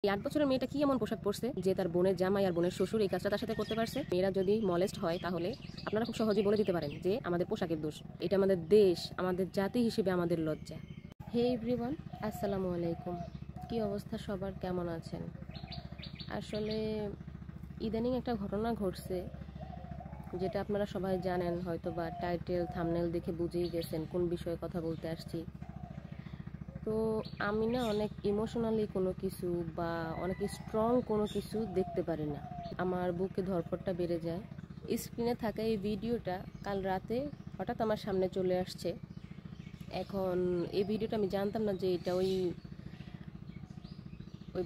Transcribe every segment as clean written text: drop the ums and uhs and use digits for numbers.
এই ৮ বছরের মেয়েটা কি এমন পোশাক পরছে যে তার বোনের জামাই আর বোনের শ্বশুর এই কাজটা তার সাথে করতে পারছে? মেয়েরা যদি মলেস্ট হয় তাহলে আপনারা খুব সহজেই বলে দিতে পারেন যে আমাদের পোশাকের দোষ। এটা আমাদের দেশ, আমাদের জাতি হিসেবে আমাদের লজ্জা। হে এভরিওয়ান, আসসালামু আলাইকুম। কি অবস্থা সবার, কেমন আছেন? আসলে ইদানিং একটা ঘটনা ঘটছে, যেটা আপনারা সবাই জানেন, হয়তো বা টাইটেল থাম্বনেল দেখে বুঝেই গেছেন কোন বিষয়ে কথা বলতে আসছি। তো আমি না অনেক ইমোশনালি কোনো কিছু বা অনেক স্ট্রং কোনো কিছু দেখতে পারি না, আমার বুকে ধড়ফড়টা বেড়ে যায়। স্ক্রিনে থাকা এই ভিডিওটা কাল রাতে হঠাৎ আমার সামনে চলে আসছে। এখন এই ভিডিওটা আমি জানতাম না যে এটা ওই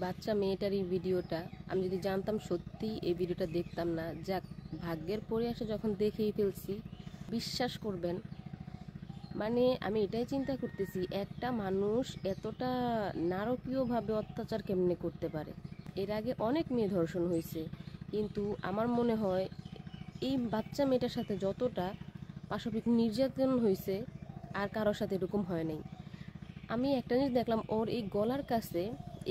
বাচ্চা মেয়েটারই ভিডিওটা। আমি যদি জানতাম সত্যি এই ভিডিওটা দেখতাম না। যাক, ভাগ্যের পরে আসে যখন দেখেই ফেলছি। বিশ্বাস করবেন, মানে আমি এটাই চিন্তা করতেছি, একটা মানুষ এতটা নারকীয়ভাবে অত্যাচার কেমনে করতে পারে। এর আগে অনেক মেয়ে ধর্ষণ হয়েছে, কিন্তু আমার মনে হয় এই বাচ্চা মেয়েটার সাথে যতটা পাশবিক নির্যাতন হয়েছে আর কারোর সাথে এরকম হয় নাই। আমি একটা জিনিস দেখলাম, ওর এই গলার কাছে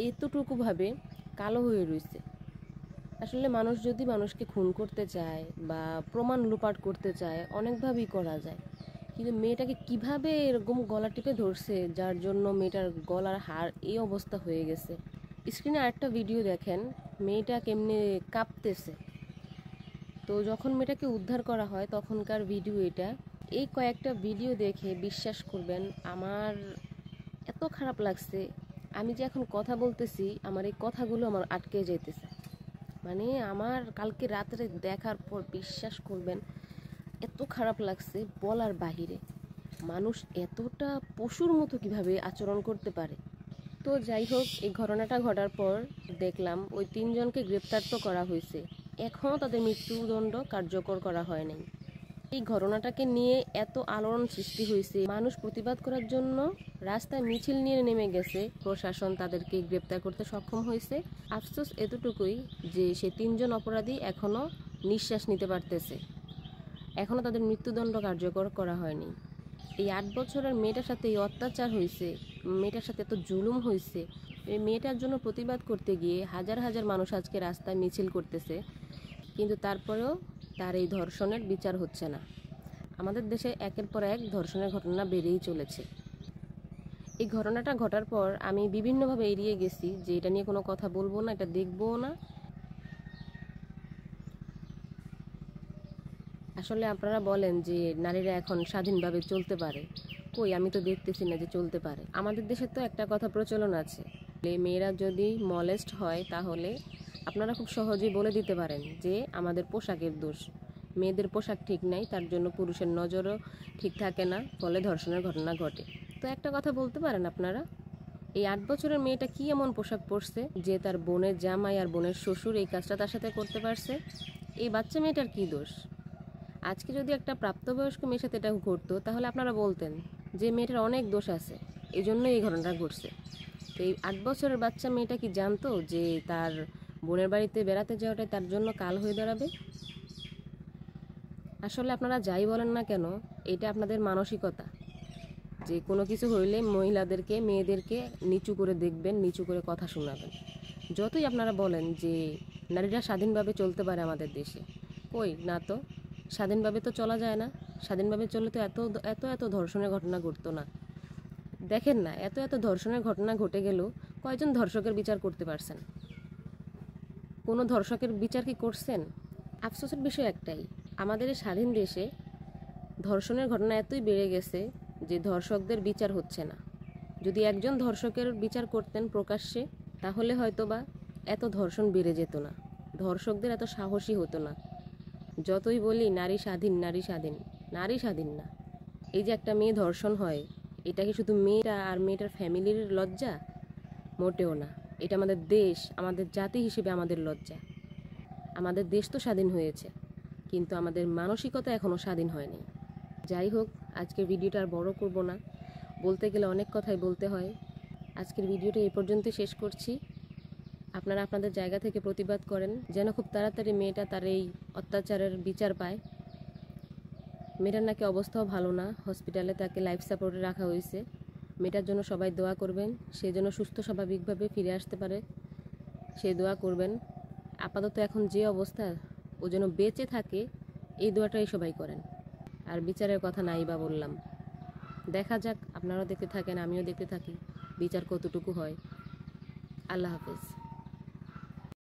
এতটুকুভাবে কালো হয়ে রয়েছে। আসলে মানুষ যদি মানুষকে খুন করতে চায় বা প্রমাণ লোপাট করতে চায়, অনেকভাবেই করা যায়, কিন্তু মেয়েটাকে কিভাবে এরকম গলা টিপে ধরছে যার জন্য মেয়েটার গলার হাড় এই অবস্থা হয়ে গেছে। স্ক্রিনে আরেকটা ভিডিও দেখেন, মেয়েটা কেমনে কাঁপতেছে। তো যখন মেয়েটাকে উদ্ধার করা হয় তখনকার ভিডিও এটা। এই কয়েকটা ভিডিও দেখে বিশ্বাস করবেন আমার এত খারাপ লাগছে। আমি যে এখন কথা বলতেছি, আমার এই কথাগুলো আমার আটকে যেতেছে। মানে আমার কালকে রাত্রে দেখার পর বিশ্বাস করবেন এত খারাপ লাগছে বলার বাহিরে। মানুষ এতটা পশুর মতো কিভাবে আচরণ করতে পারে। তো যাই হোক, এই ঘটনাটা ঘটার পর দেখলাম ওই ৩ জনকে গ্রেপ্তার তো করা হয়েছে, এখনও তাদের মৃত্যুদণ্ড কার্যকর করা হয় নাই। এই ঘটনাটাকে নিয়ে এত আলোড়ন সৃষ্টি হয়েছে, মানুষ প্রতিবাদ করার জন্য রাস্তায় মিছিল নিয়ে নেমে গেছে, প্রশাসন তাদেরকে গ্রেপ্তার করতে সক্ষম হয়েছে। আফসোস এতটুকুই যে সে ৩ জন অপরাধী এখনো নিঃশ্বাস নিতে পারতেছে, এখনো তাদের মৃত্যুদণ্ড কার্যকর করা হয়নি। এই ৮ বছরের মেয়েটার সাথে এই অত্যাচার হয়েছে, মেয়েটার সাথে এত জুলুম হয়েছে। এই মেয়েটার জন্য প্রতিবাদ করতে গিয়ে হাজার হাজার মানুষ আজকে রাস্তায় মিছিল করতেছে, কিন্তু তারপরেও তার এই ধর্ষণের বিচার হচ্ছে না। আমাদের দেশে একের পর এক ধর্ষণের ঘটনা বেড়েই চলেছে। এই ঘটনাটা ঘটার পর আমি বিভিন্নভাবে এড়িয়ে গেছি যে এটা নিয়ে কোনো কথা বলবো না, এটা দেখবও না। আসলে আপনারা বলেন যে নারীরা এখন স্বাধীনভাবে চলতে পারে, কই আমি তো দেখতেছি না যে চলতে পারে। আমাদের দেশে তো একটা কথা প্রচলন আছে, মেয়েরা যদি মলেস্ট হয় তাহলে আপনারা খুব সহজেই বলে দিতে পারেন যে আমাদের পোশাকের দোষ। মেয়েদের পোশাক ঠিক নাই, তার জন্য পুরুষের নজরও ঠিক থাকে না, ফলে ধর্ষণের ঘটনা ঘটে। তো একটা কথা বলতে পারেন আপনারা, এই ৮ বছরের মেয়েটা কি এমন পোশাক পরছে যে তার বোনের জামাই আর বোনের শ্বশুর এই কাজটা তার সাথে করতে পারছে? এই বাচ্চা মেয়েটার কি দোষ? আজকে যদি একটা প্রাপ্তবয়স্ক মেয়ের সাথে এটা ঘটতো তাহলে আপনারা বলতেন যে মেয়েটার অনেক দোষ আছে, এই জন্য এই ঘটনাটা ঘটছে। তো এই ৮ বছরের বাচ্চা মেয়েটা কি জানতো যে তার বোনের বাড়িতে বেড়াতে যাওয়াটাই তার জন্য কাল হয়ে দাঁড়াবে? আসলে আপনারা যাই বলেন না কেন, এটা আপনাদের মানসিকতা যে কোনো কিছু হইলে মহিলাদেরকে মেয়েদেরকে নিচু করে দেখবেন, নিচু করে কথা শোনাবেন। যতই আপনারা বলেন যে নারীরা স্বাধীনভাবে চলতে পারে আমাদের দেশে, কই না তো, স্বাধীনভাবে তো চলা যায় না। স্বাধীনভাবে চললে তো এত এত এত ধর্ষণের ঘটনা ঘটতো না। দেখেন না, এত এত ধর্ষণের ঘটনা ঘটে গেলেও কয়জন ধর্ষকের বিচার করতে পারছেন? কোনো ধর্ষকের বিচার কি করছেন? আফসোসের বিষয় একটাই, আমাদের এই স্বাধীন দেশে ধর্ষণের ঘটনা এতই বেড়ে গেছে যে ধর্ষকদের বিচার হচ্ছে না। যদি একজন ধর্ষকের বিচার করতেন প্রকাশ্যে, তাহলে হয়তোবা এত ধর্ষণ বেড়ে যেত না, ধর্ষকদের এত সাহসী হতো না। যতই বলি নারী স্বাধীন, নারী স্বাধীন, নারী স্বাধীন না। এই যে একটা মেয়ে ধর্ষণ হয়, এটা কি শুধু মেয়েটা আর মেয়েটার ফ্যামিলির লজ্জা? মোটেও না। এটা আমাদের দেশ, আমাদের জাতি হিসেবে আমাদের লজ্জা। আমাদের দেশ তো স্বাধীন হয়েছে, কিন্তু আমাদের মানসিকতা এখনও স্বাধীন হয়নি। যাই হোক, আজকের ভিডিওটা আর বড় করব না, বলতে গেলে অনেক কথাই বলতে হয়। আজকের ভিডিওটা এই পর্যন্ত শেষ করছি। আপনারা আপনাদের জায়গা থেকে প্রতিবাদ করেন যেন খুব তাড়াতাড়ি মেয়েটা তার এই অত্যাচারের বিচার পায়। মেয়েটার নাকি অবস্থাও ভালো না, হসপিটালে তাকে লাইফ সাপোর্টে রাখা হয়েছে। মেয়েটার জন্য সবাই দোয়া করবেন, সে যেন সুস্থ স্বাভাবিকভাবে ফিরে আসতে পারে। সেই দোয়া করবেন। আপাতত এখন যে অবস্থা, ও যেন বেঁচে থাকে, এই দোয়াটাই সবাই করেন। আর বিচারের কথা নাই বা বললাম, দেখা যাক, আপনারাও দেখতে থাকেন, আমিও দেখতে থাকি বিচার কতটুকু হয়। আল্লাহ হাফেজ।